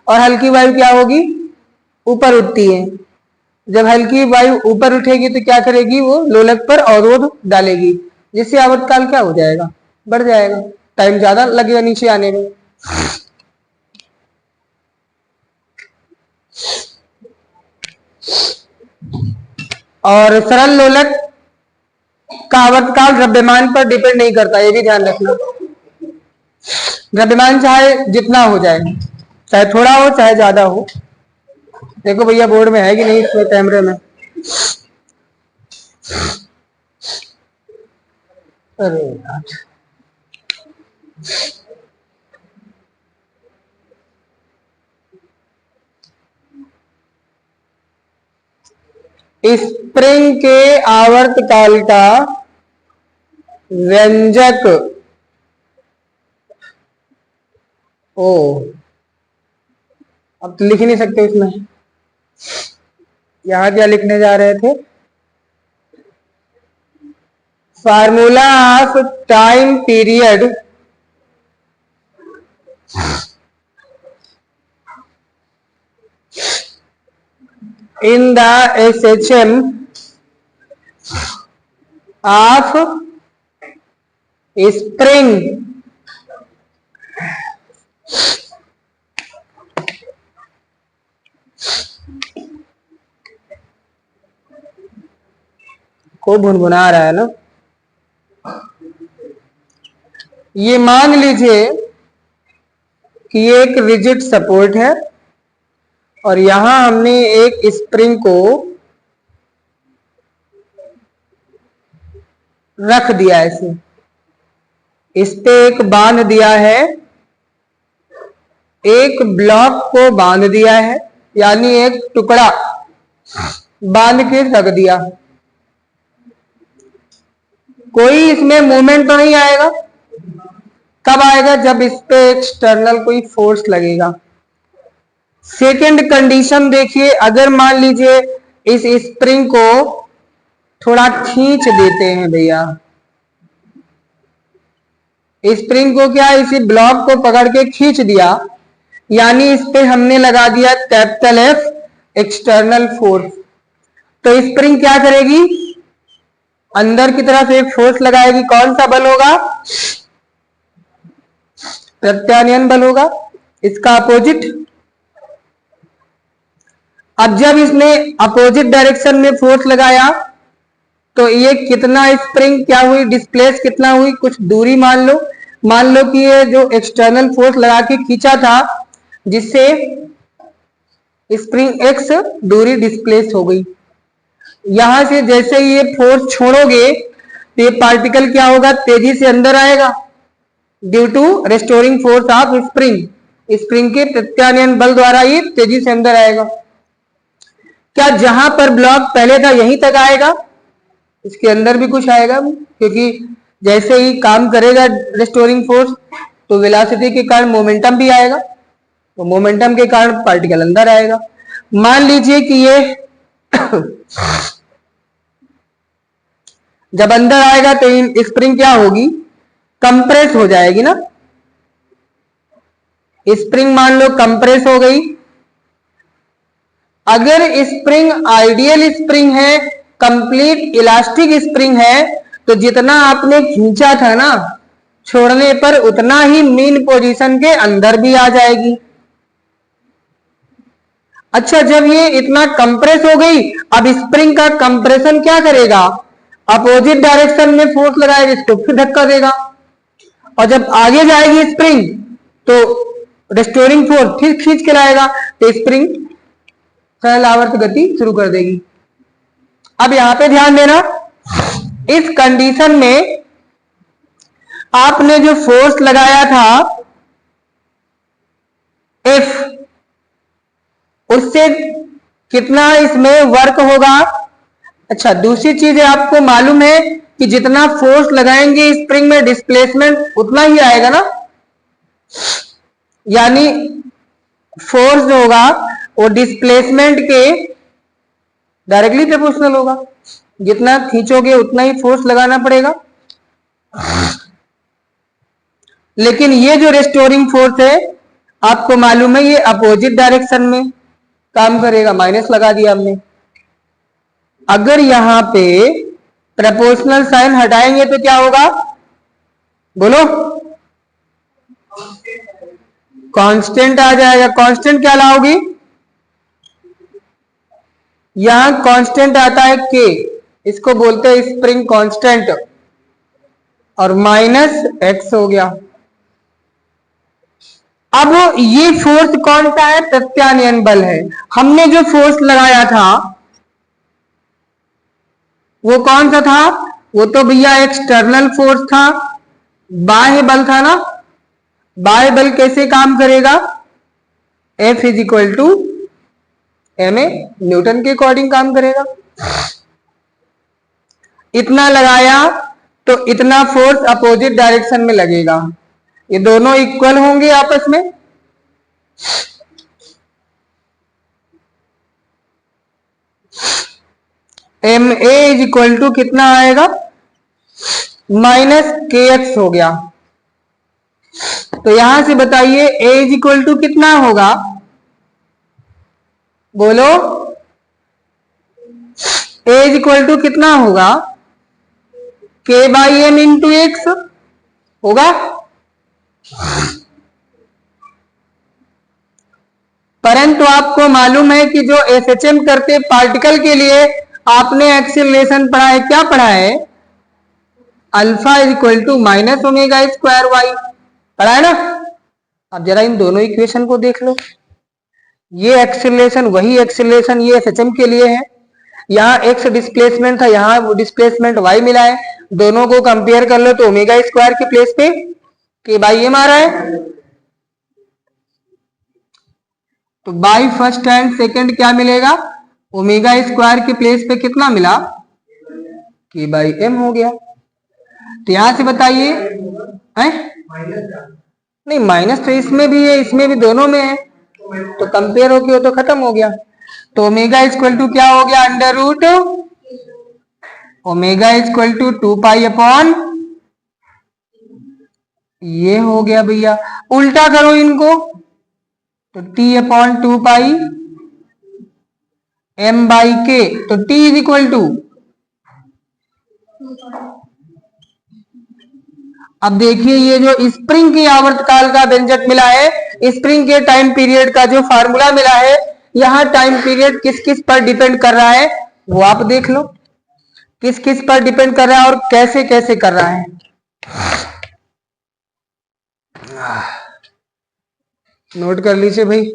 और हल्की वायु क्या होगी, ऊपर उठती है। जब हल्की वायु ऊपर उठेगी तो क्या करेगी, वो लोलक पर अवरोध डालेगी, जिससे आवर्तकाल क्या हो जाएगा, बढ़ जाएगा, टाइम ज्यादा लगेगा नीचे आने में। और सरल लोलक का आवर्तकाल द्रव्यमान पर डिपेंड नहीं करता, ये भी ध्यान रखना। द्रव्यमान चाहे जितना हो जाए, चाहे थोड़ा हो चाहे ज्यादा हो। देखो भैया बोर्ड में है कि नहीं, इसमें कैमरे में, अरे यार, स्प्रिंग के आवर्तकाल का व्यंजक, ओ अब तो लिख ही नहीं सकते इसमें, यहां क्या लिखने जा रहे थे, formula of time period in the SHM of spring कोई भुनभुना रहा है ना। ये मान लीजिए कि ये एक रिजिड सपोर्ट है और यहां हमने एक स्प्रिंग को रख दिया ऐसे, इस पे एक बांध दिया है, एक ब्लॉक को बांध दिया है, यानी एक टुकड़ा बांध के रख दिया। कोई इसमें मूवमेंट तो नहीं आएगा। कब आएगा? जब इस पे एक्सटर्नल कोई फोर्स लगेगा। सेकेंड कंडीशन देखिए, अगर मान लीजिए इस स्प्रिंग को थोड़ा खींच देते हैं भैया, स्प्रिंग को क्या, इसी ब्लॉक को पकड़ के खींच दिया, यानी इस पे हमने लगा दिया कैपिटल एफ एक्सटर्नल फोर्स। तो स्प्रिंग क्या करेगी? अंदर की तरफ एक फोर्स लगाएगी। कौन सा बल होगा? प्रत्यानयन बल होगा, इसका अपोजिट। अब जब इसने अपोजिट डायरेक्शन में फोर्स लगाया तो ये कितना स्प्रिंग क्या हुई, डिस्प्लेस कितना हुई? कुछ दूरी मान लो कि ये जो एक्सटर्नल फोर्स लगा के खींचा था, जिससे स्प्रिंग एक्स दूरी डिस्प्लेस हो गई। यहां से जैसे ये फोर्स छोड़ोगे तो ये पार्टिकल क्या होगा? तेजी से अंदर आएगा, due to restoring force of spring. Spring के प्रत्यानयन बल द्वारा ये तेजी से अंदर आएगा। क्या जहां पर ब्लॉक पहले था यहीं तक आएगा? इसके अंदर भी कुछ आएगा, क्योंकि जैसे ही काम करेगा रेस्टोरिंग फोर्स तो वेलोसिटी के कारण मोमेंटम भी आएगा, तो मोमेंटम के कारण पार्टिकल अंदर आएगा। मान लीजिए कि ये जब अंदर आएगा तो स्प्रिंग क्या होगी? कंप्रेस हो जाएगी ना। स्प्रिंग मान लो कंप्रेस हो गई। अगर स्प्रिंग आइडियल स्प्रिंग है, कंप्लीट इलास्टिक स्प्रिंग है, तो जितना आपने खींचा था ना, छोड़ने पर उतना ही मीन पोजीशन के अंदर भी आ जाएगी। अच्छा, जब ये इतना कंप्रेस हो गई, अब स्प्रिंग का कंप्रेशन क्या करेगा? अपोजिट डायरेक्शन में फोर्स लगाएगा, इसको फिर धक्का देगा, और जब आगे जाएगी स्प्रिंग तो रेस्टोरिंग फोर्स फिर खींच के लाएगा, तो स्प्रिंग सरल आवर्त गति शुरू कर देगी। अब यहां पे ध्यान देना, इस कंडीशन में आपने जो फोर्स लगाया था F, उससे कितना इसमें वर्क होगा? अच्छा, दूसरी चीज है, आपको मालूम है कि जितना फोर्स लगाएंगे स्प्रिंग में डिस्प्लेसमेंट उतना ही आएगा ना, यानी फोर्स जो होगा वो डिस्प्लेसमेंट के डायरेक्टली प्रोपोर्शनल होगा। जितना खींचोगे उतना ही फोर्स लगाना पड़ेगा। लेकिन ये जो रेस्टोरिंग फोर्स है, आपको मालूम है ये अपोजिट डायरेक्शन में काम करेगा, माइनस लगा दिया हमने। अगर यहां पे प्रोपोर्शनल साइन हटाएंगे तो क्या होगा? बोलो। कांस्टेंट आ जाएगा। कांस्टेंट क्या लाओगी? यहां कांस्टेंट आता है के, इसको बोलते हैं स्प्रिंग कांस्टेंट, और माइनस एक्स हो गया। अब ये फोर्स कौन सा है? प्रत्यानयन बल है। हमने जो फोर्स लगाया था वो कौन सा था? वो तो भैया एक्सटर्नल फोर्स था, बाह्य बल था ना। बाह्य बल कैसे काम करेगा? F is equal to ma, Newton के अकॉर्डिंग काम करेगा। इतना लगाया तो इतना फोर्स अपोजिट डायरेक्शन में लगेगा, ये दोनों इक्वल होंगे आपस में। M A is equal to कितना आएगा? माइनस के एक्स हो गया। तो यहां से बताइए ए इज इक्वल टू कितना होगा? बोलो, ए इज इक्वल टू कितना होगा? के बाई एम इंटू एक्स होगा। परंतु आपको मालूम है कि जो एसएचएम करते पार्टिकल के लिए आपने एक्सेलरेशन पढ़ा है, क्या पढ़ा है? Alpha is equal to minus omega square Y, पढ़ा है ना? अब जरा इन दोनों इक्वेशन को देख लो, ये एक्सेलरेशन वही एक्सेलरेशन ये एसएचएम के लिए है, यहाँ एक्स डिस्प्लेसमेंट था, यहाँ डिस्प्लेसमेंट वाई मिला है, दोनों को कंपेयर कर लो तो ओमेगा स्क्वायर के प्लेस पे के बाई एम आ रहा है, तो बाई फर्स्ट एंड सेकंड क्या मिलेगा? ओमेगा स्क्वायर के प्लेस पे कितना मिला? के बाई एम हो गया। तो यहां से बताइए, नहीं माइनस तो इसमें भी है, इसमें भी, दोनों में है, तो कंपेयर हो गया तो खत्म हो गया। तो ओमेगा इक्वल टू क्या हो गया? Under root omega equal to 2 pi upon, ये हो गया भैया। उल्टा करो इनको तो t upon 2 pi m by K, तो t इज इक्वल टू, अब देखिए ये जो स्प्रिंग की आवर्तकाल का व्यंजक मिला है, स्प्रिंग के टाइम पीरियड का जो फार्मूला मिला है, यहां टाइम पीरियड किस किस पर डिपेंड कर रहा है वो आप देख लो, किस किस पर डिपेंड कर रहा है और कैसे कैसे कर रहा है। नोट कर लीजिए भाई।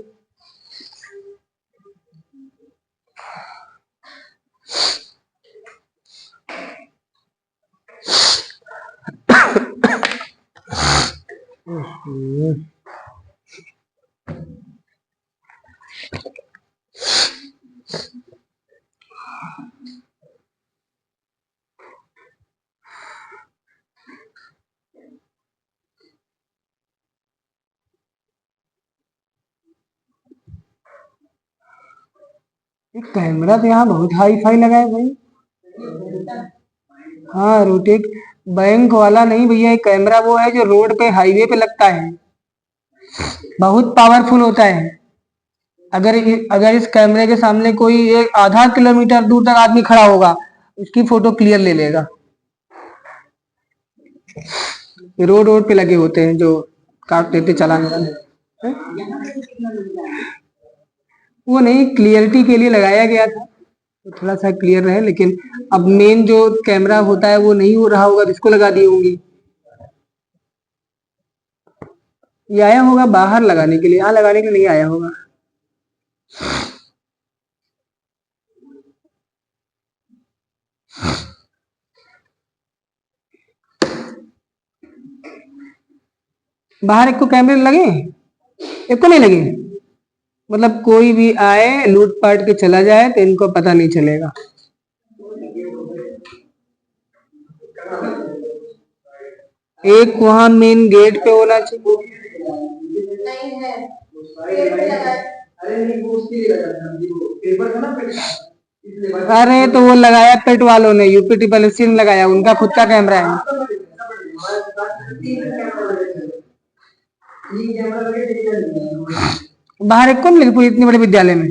कैमरा तो यहाँ बहुत हाई फाई लगा है भाई। हाँ रोटेट, बैंक वाला नहीं भैया, एक कैमरा वो है जो रोड पे हाईवे पे लगता है, बहुत पावरफुल होता है। अगर अगर इस कैमरे के सामने कोई एक आधा किलोमीटर दूर तक आदमी खड़ा होगा, उसकी फोटो क्लियर ले लेगा। रोड रोड पे लगे होते हैं जो काट देते चलाने वाले, वो नहीं, क्लियरिटी के लिए लगाया गया था, तो थोड़ा सा क्लियर रहे, लेकिन अब मेन जो कैमरा होता है वो नहीं हो रहा होगा तो इसको लगा दी होंगी। ये आया होगा बाहर लगाने के लिए, यहाँ लगाने के लिए नहीं आया होगा। बाहर एक को कैमरे लगे, एक को नहीं लगे, मतलब कोई भी आए लूटपाट के चला जाए तो इनको पता नहीं चलेगा। एक वहां मेन गेट पे होना चाहिए। अरे तो वो लगाया पेट वालों ने, यूपी पॉलिसी ने लगाया, उनका खुद का कैमरा है। बाहर एक कौन लगी पूरी इतनी बड़े विद्यालय में?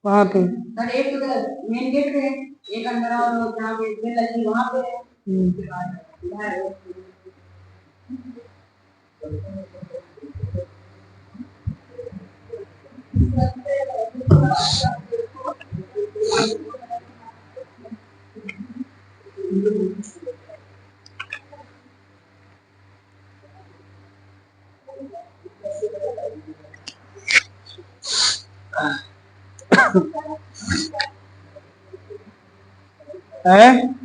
वहां पे एक मेन गेट है, एक अंदर और जहाँ पे लगी वहां पे है।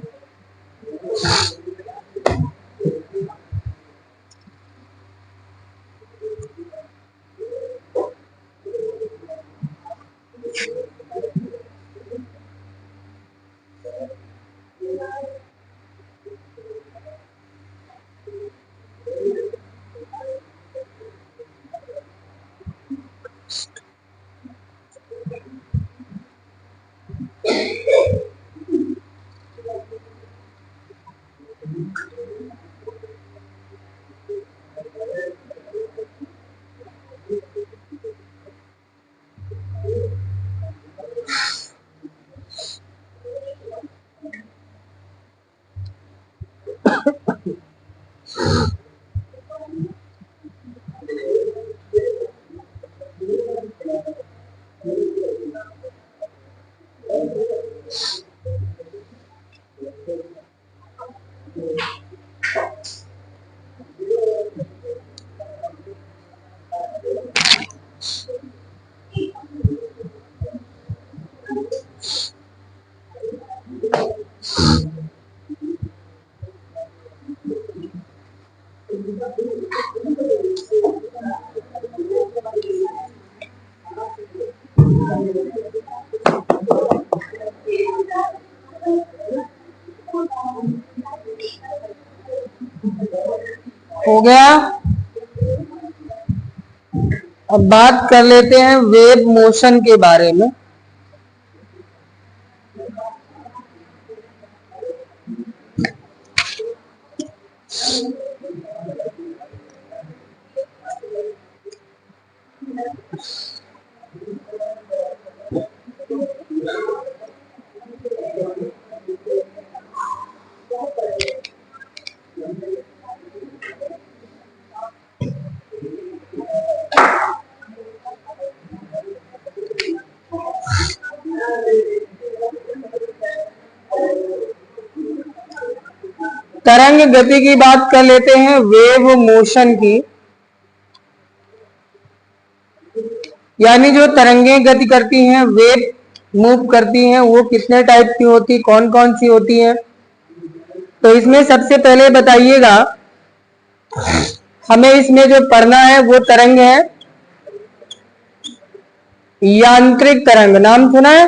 हो गया। अब बात कर लेते हैं वेव मोशन के बारे में। तरंग गति की बात कर लेते हैं, वेव मोशन की। यानी जो तरंगें गति करती हैं, वेव मूव करती हैं, वो कितने टाइप की होती, कौन कौन सी होती हैं। तो इसमें सबसे पहले बताइएगा, हमें इसमें जो पढ़ना है वो तरंग है यांत्रिक तरंग। नाम सुना है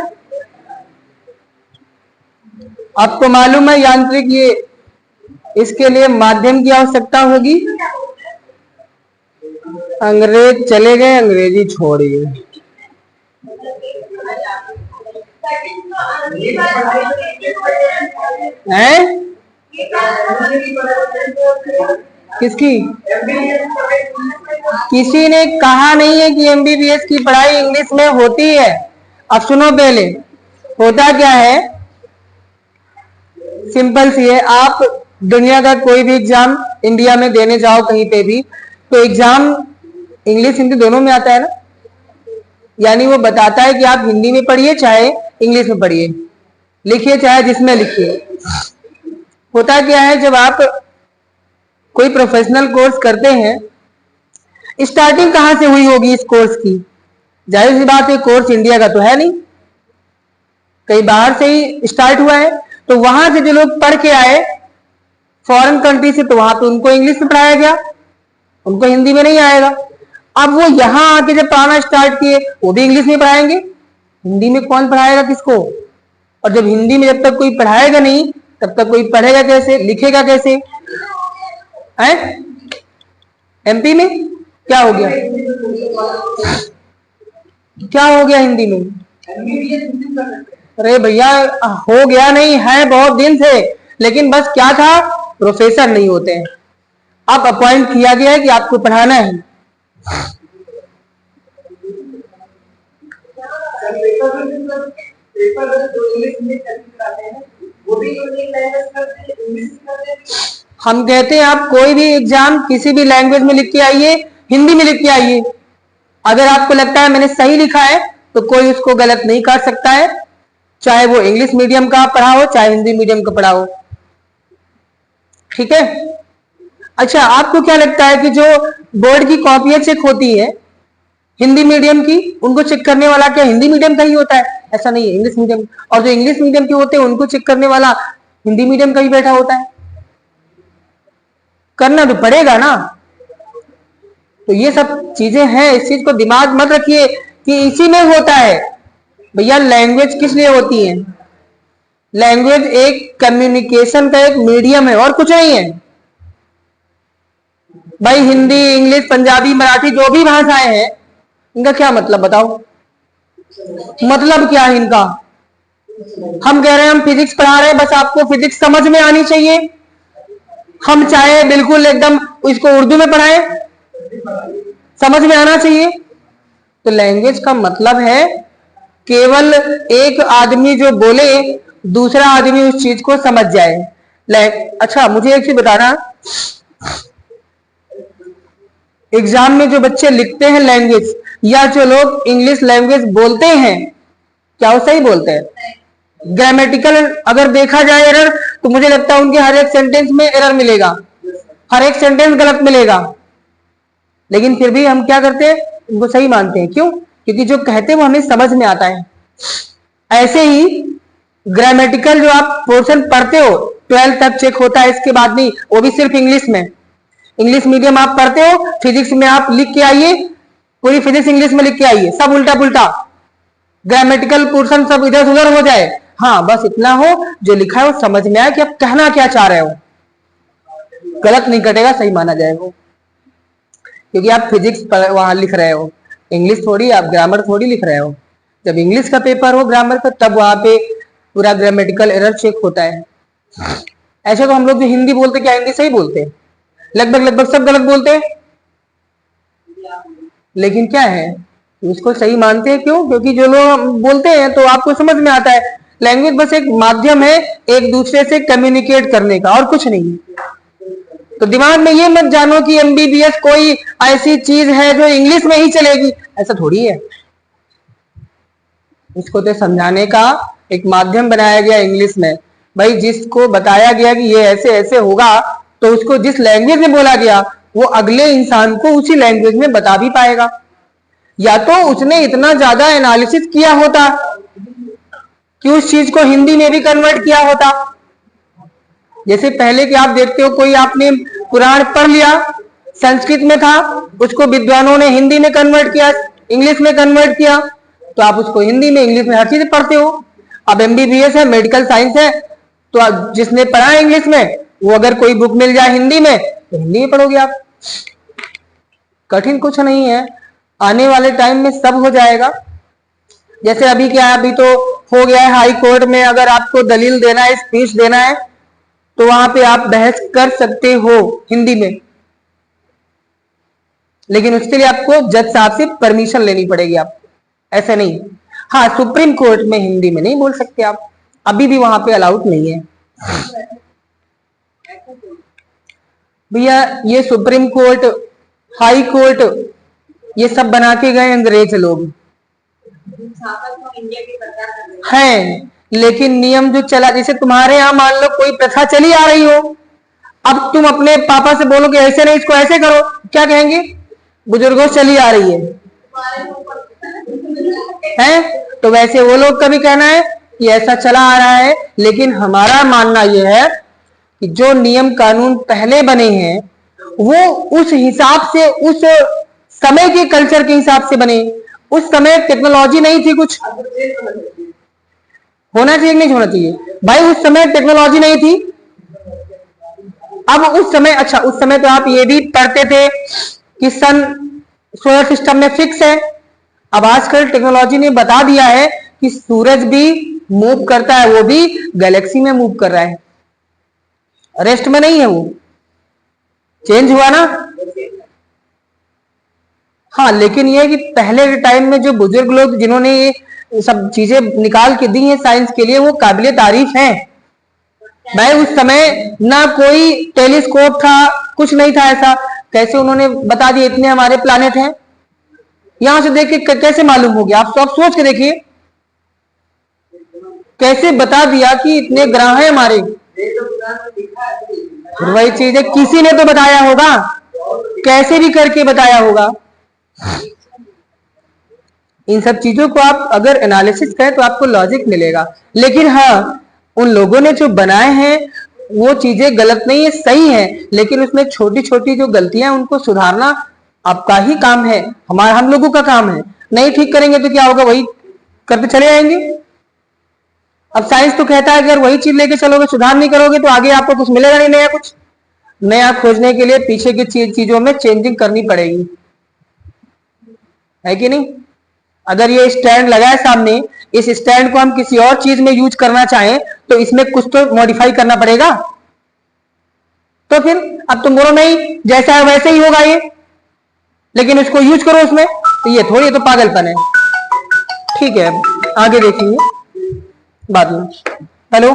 आपको? मालूम है यांत्रिक, ये इसके लिए माध्यम की आवश्यकता होगी। अंग्रेज चले गए, अंग्रेजी छोड़िए। हैं? किसकी? किसी ने कहा नहीं है कि एमबीबीएस की पढ़ाई इंग्लिश में होती है। अब सुनो, पहले होता क्या है, सिंपल सी है। आप दुनिया का कोई भी एग्जाम इंडिया में देने जाओ कहीं पे भी, तो एग्जाम इंग्लिश हिंदी दोनों में आता है ना। यानी वो बताता है कि आप हिंदी में पढ़िए चाहे इंग्लिश में पढ़िए, लिखिए चाहे जिसमें लिखिए। होता क्या है, जब आप कोई प्रोफेशनल कोर्स करते हैं, स्टार्टिंग कहां से हुई होगी इस कोर्स की? जाहिर सी बात है, कोर्स इंडिया का तो है नहीं, कहीं बाहर से ही स्टार्ट हुआ है। तो वहां से जो लोग पढ़ के आए फॉरेन कंट्री से, तो वहां पे उनको इंग्लिश में पढ़ाया गया, उनको हिंदी में नहीं आएगा। अब वो यहां आके जब पढ़ाना स्टार्ट किए, वो भी इंग्लिश में पढ़ाएंगे, हिंदी में कौन पढ़ाएगा किसको? और जब हिंदी में जब तक कोई पढ़ाएगा नहीं, तब तक कोई पढ़ेगा कैसे, लिखेगा कैसे? एमपी में क्या हो गया? क्या हो गया हिंदी में? अरे भैया, हो गया नहीं है बहुत दिन से, लेकिन बस क्या था, प्रोफेसर नहीं होते हैं। अब अपॉइंट किया गया है कि आपको पढ़ाना है। हम कहते हैं आप कोई भी एग्जाम किसी भी लैंग्वेज में लिख के आइए, हिंदी में लिख के आइए। अगर आपको लगता है मैंने सही लिखा है, तो कोई उसको गलत नहीं कर सकता है, चाहे वो इंग्लिश मीडियम का पढ़ा हो चाहे हिंदी मीडियम का पढ़ा हो। ठीक है? अच्छा, आपको क्या लगता है कि जो बोर्ड की कॉपियां चेक होती है हिंदी मीडियम की, उनको चेक करने वाला क्या हिंदी मीडियम का ही होता है? ऐसा नहीं है, इंग्लिश मीडियम। और जो इंग्लिश मीडियम के होते हैं उनको चेक करने वाला हिंदी मीडियम का ही बैठा होता है। करना तो पड़ेगा ना। तो ये सब चीजें हैं, इस चीज को दिमाग मत रखिए कि इसी में होता है। भैया, लैंग्वेज किस लिए होती है? लैंग्वेज एक कम्युनिकेशन का एक मीडियम है और कुछ नहीं है। भाई, हिंदी, इंग्लिश, पंजाबी, मराठी, जो भी भाषाएं हैं, इनका क्या मतलब बताओ? मतलब क्या है इनका? हम कह रहे हैं हम फिजिक्स पढ़ा रहे हैं, बस आपको फिजिक्स समझ में आनी चाहिए। हम चाहे बिल्कुल एकदम इसको उर्दू में पढ़ाएं, समझ में आना चाहिए। तो लैंग्वेज का मतलब है केवल एक आदमी जो बोले, दूसरा आदमी उस चीज को समझ जाए। अच्छा, मुझे एक चीज बताना, एग्जाम में जो बच्चे लिखते हैं लैंग्वेज, या जो लोग इंग्लिश लैंग्वेज बोलते हैं, क्या वो सही बोलते हैं? ग्रामेटिकल अगर देखा जाए एरर, तो मुझे लगता है उनके हर एक सेंटेंस में एरर मिलेगा, हर एक सेंटेंस गलत मिलेगा। लेकिन फिर भी हम क्या करते हैं, उनको सही मानते हैं। क्यों? क्योंकि जो कहते हैं वो हमें समझ में आता है। ऐसे ही ग्रामेटिकल जो आप पोर्शन पढ़ते हो 12th तक चेक होता है, इसके बाद नहीं, वो भी सिर्फ इंग्लिश में। इंग्लिश मीडियम आप पढ़ते हो, फिजिक्स में आप लिख के आइए, पूरी फिजिक्स इंग्लिश में लिख के आइए, सब उल्टा पुल्टा, ग्रामेटिकल पोर्शन सब इधर उधर हो जाए। हाँ, बस इतना हो जो लिखा है वो समझ में आए कि आप कहना क्या चाह रहे हो। गलत नहीं कटेगा, सही माना जाएगा, क्योंकि आप फिजिक्स वहां लिख रहे हो, इंग्लिश थोड़ी, आप ग्रामर थोड़ी लिख रहे हो। जब इंग्लिश का पेपर हो ग्रामर का, तब वहां पे पूरा ग्रामेटिकल एरर चेक होता है। ऐसे तो हम लोग जो हिंदी बोलते, क्या हिंदी सही बोलते? लगभग लगभग सब गलत बोलते हैं, लेकिन क्या है, इसको सही मानते हैं। क्यों? क्योंकि जो लोग बोलते हैं तो आपको समझ में आता है। लैंग्वेज बस एक माध्यम है एक दूसरे से कम्युनिकेट करने का, और कुछ नहीं। तो दिमाग में ये मत जानो कि एमबीबीएस कोई ऐसी चीज है जो इंग्लिश में ही चलेगी, ऐसा थोड़ी है। इसको तो समझाने का एक माध्यम बनाया गया इंग्लिश में। भाई जिसको बताया गया कि ये ऐसे ऐसे होगा, तो उसको जिस लैंग्वेज में बोला गया वो अगले इंसान को उसी लैंग्वेज में बता भी पाएगा। या तो उसने इतना ज्यादा एनालिसिस किया होता कि उस चीज को हिंदी में भी कन्वर्ट किया होता। जैसे पहले कि आप देखते हो, कोई आपने पुराण पढ़ लिया, संस्कृत में था, उसको विद्वानों ने हिंदी में कन्वर्ट किया, इंग्लिश में कन्वर्ट किया, तो आप उसको हिंदी में इंग्लिश में हर चीज पढ़ते हो। अब एमबीबीएस है, मेडिकल साइंस है, तो जिसने पढ़ा इंग्लिश में, वो अगर कोई बुक मिल जाए हिंदी में तो हिंदी में पढ़ोगे आप। कठिन कुछ नहीं है, आने वाले टाइम में सब हो जाएगा। जैसे अभी क्या है, अभी तो हो गया है हाई कोर्ट में, अगर आपको दलील देना है, स्पीच देना है, तो वहां पे आप बहस कर सकते हो हिंदी में, लेकिन उसके लिए आपको जज साहब से परमिशन लेनी पड़ेगी। आप ऐसे नहीं। हाँ, सुप्रीम कोर्ट में हिंदी में नहीं बोल सकते आप, अभी भी वहां पे अलाउड नहीं है भैया। ये सुप्रीम कोर्ट, हाई कोर्ट, ये सब बना के गए अंग्रेज लोग हैं, लेकिन नियम जो चला, जैसे तुम्हारे यहाँ मान लो कोई प्रथा चली आ रही हो, अब तुम अपने पापा से बोलो कि ऐसे नहीं, इसको ऐसे करो, क्या कहेंगे? बुजुर्गों चली आ रही है? तो वैसे वो लोग का भी कहना है कि ऐसा चला आ रहा है, लेकिन हमारा मानना यह है कि जो नियम कानून पहले बने हैं वो उस हिसाब से, उस समय के कल्चर के हिसाब से बने। उस समय टेक्नोलॉजी नहीं थी, कुछ होना चाहिए कि नहीं होना चाहिए भाई? उस समय टेक्नोलॉजी नहीं थी। अब उस समय, अच्छा उस समय तो आप ये भी पढ़ते थे कि सन सोलर सिस्टम में फिक्स है। अब आजकल टेक्नोलॉजी ने बता दिया है कि सूरज भी मूव करता है, वो भी गैलेक्सी में मूव कर रहा है, रेस्ट में नहीं है, वो चेंज हुआ ना। हाँ, लेकिन ये कि पहले के टाइम में जो बुजुर्ग लोग जिन्होंने ये सब चीजें निकाल के दी हैं साइंस के लिए, वो काबिले तारीफ हैं भाई। उस समय ना कोई टेलीस्कोप था, कुछ नहीं था ऐसा, कैसे उन्होंने बता दिया इतने हमारे प्लैनेट हैं। यहां से देख के कैसे मालूम हो गया? आप सोच के देखिए, कैसे बता दिया कि इतने ग्रह हैं हमारे। वही चीज है, किसी ने तो बताया होगा, कैसे भी करके बताया होगा। इन सब चीजों को आप अगर एनालिसिस करें तो आपको लॉजिक मिलेगा। लेकिन हाँ, उन लोगों ने जो बनाए हैं वो चीजें गलत नहीं है, सही है, लेकिन उसमें छोटी छोटी जो गलतियां हैं उनको सुधारना आपका ही काम है, हम लोगों का काम है। नहीं ठीक करेंगे तो क्या होगा? वही करते चले जाएंगे। अब साइंस तो कहता है कि अगर वही चीज लेके चलोगे, सुधार नहीं करोगे, तो आगे आपको कुछ मिलेगा नहीं नया। कुछ नया खोजने के लिए पीछे की चीजों में चेंजिंग करनी पड़ेगी, है कि नहीं? अगर ये स्टैंड लगा है सामने, इस स्टैंड को हम किसी और चीज में यूज करना चाहें तो इसमें कुछ तो मॉडिफाई करना पड़ेगा। तो फिर अब तुम बोलो नहीं, जैसा है वैसे ही होगा ये, लेकिन उसको यूज करो उसमें, तो ये थोड़ी, तो पागलपन है। ठीक है, आगे देखेंगे बाद में। हेलो।